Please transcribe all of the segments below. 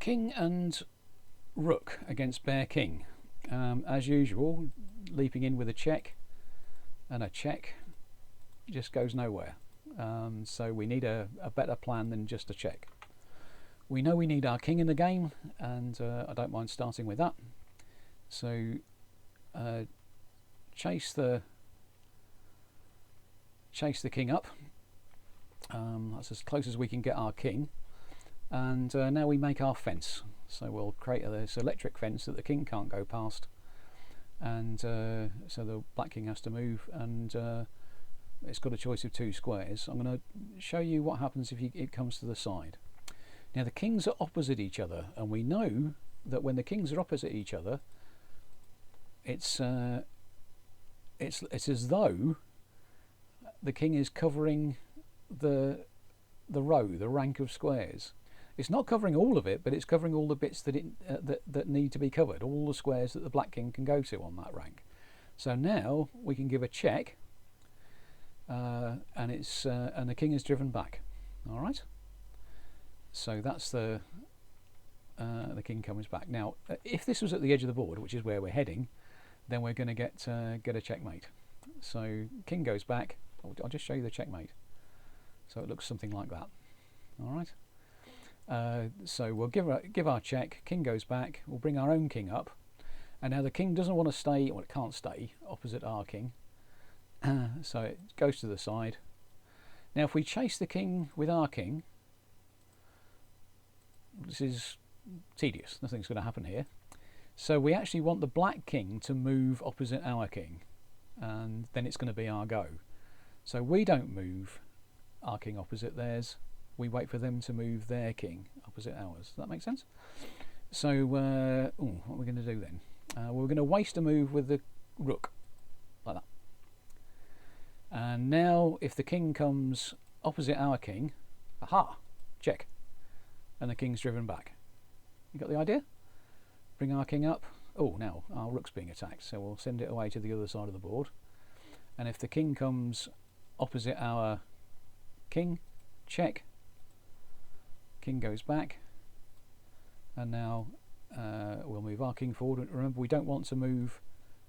King and rook against bear king. As usual, leaping in with a check, and a check just goes nowhere. So we need a better plan than just a check. We know we need our king in the game, and I don't mind starting with that. So chase the king up. That's as close as we can get our king. And now we make our fence. So we'll create this electric fence that the king can't go past, and so the black king has to move, and it's got a choice of 2 squares. I'm going to show you what happens if it comes to the side. Now the kings are opposite each other, and we know that when the kings are opposite each other, it's as though the king is covering the rank of squares. It's not covering all of it, but it's covering all the bits that need to be covered, all the squares that the black king can go to on that rank. So now we can give a check, and the king is driven back. All right. So that's the king comes back. Now, if this was at the edge of the board, which is where we're heading, then we're going to get a checkmate. So king goes back. I'll just show you the checkmate. So it looks something like that. All right. So we'll give our check. King goes back. We'll bring our own king up, and now the king doesn't want to stay. Well, it can't stay opposite our king, so it goes to the side. Now, if we chase the king with our king, this is tedious. Nothing's going to happen here. So we actually want the black king to move opposite our king, and then it's going to be our go. So we don't move our king opposite theirs. We wait for them to move their king opposite ours. Does that make sense? So what are we going to do then? We're going to waste a move with the rook, like that. And now if the king comes opposite our king, aha, check, and the king's driven back. You got the idea? Bring our king up. Oh, now our rook's being attacked, so we'll send it away to the other side of the board. And if the king comes opposite our king, check. King goes back, and now we'll move our king forward. Remember, we don't want to move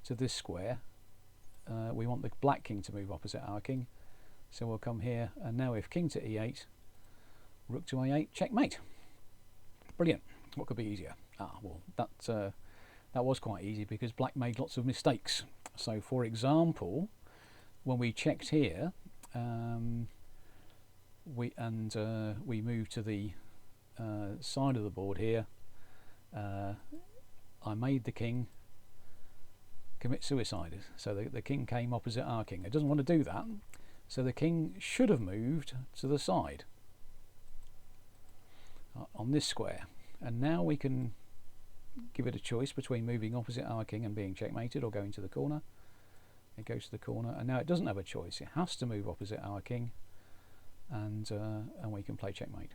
to this square. We want the black king to move opposite our king. So we'll come here, and now if king to e8, rook to a8, checkmate. Brilliant. What could be easier? Well, that was quite easy because black made lots of mistakes. So, for example, when we checked here, we moved to the side of the board here. I made the king commit suicide, so the king came opposite our king. It doesn't want to do that, so the king should have moved to the side on this square, and now we can give it a choice between moving opposite our king and being checkmated, or going to the corner. It goes to the corner, and now it doesn't have a choice. It has to move opposite our king, and we can play checkmate.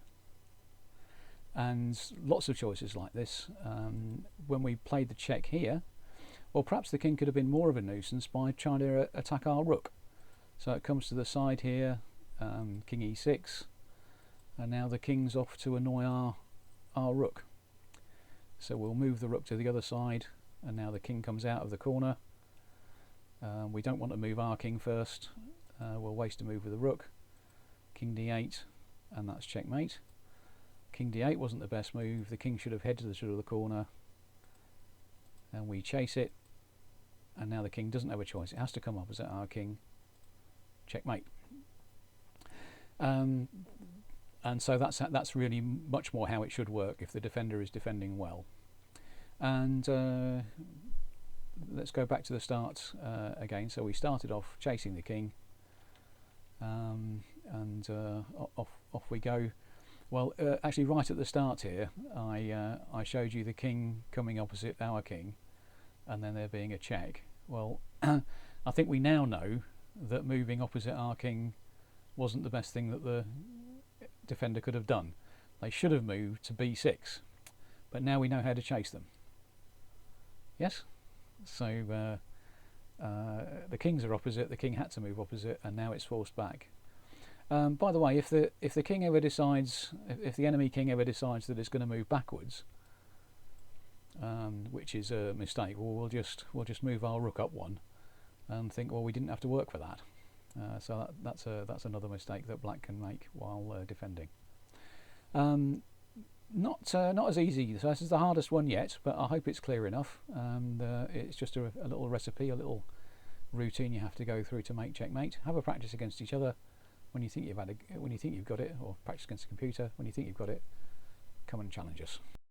And lots of choices like this. When we played the check here, well, perhaps the king could have been more of a nuisance by trying to attack our rook. So it comes to the side here, king e6, and now the king's off to annoy our rook. So we'll move the rook to the other side, and now the king comes out of the corner. We don't want to move our king first. We'll waste a move with the rook. King d8, and that's checkmate. King d8 wasn't the best move. The king should have headed to the corner, and we chase it, and now the king doesn't have a choice. It has to come opposite our king. Checkmate. And so that's really much more how it should work if the defender is defending well. And let's go back to the start again. So we started off chasing the king, and off we go. Well, actually, right at the start here, I showed you the king coming opposite our king, and then there being a check. Well, I think we now know that moving opposite our king wasn't the best thing that the defender could have done. They should have moved to b6, but now we know how to chase them. Yes? So the kings are opposite, the king had to move opposite, and now it's forced back. By the way, if the king ever decides, if the enemy king ever decides that it's going to move backwards, which is a mistake, well, we'll just move our rook up one, and think, well, we didn't have to work for that. So that's another mistake that black can make while defending. Not as easy. So this is the hardest one yet, but I hope it's clear enough. And it's just a little recipe, a little routine you have to go through to make checkmate. Have a practice against each other when you think you've got it, or practice against the computer when you think you've got it. Come and challenge us.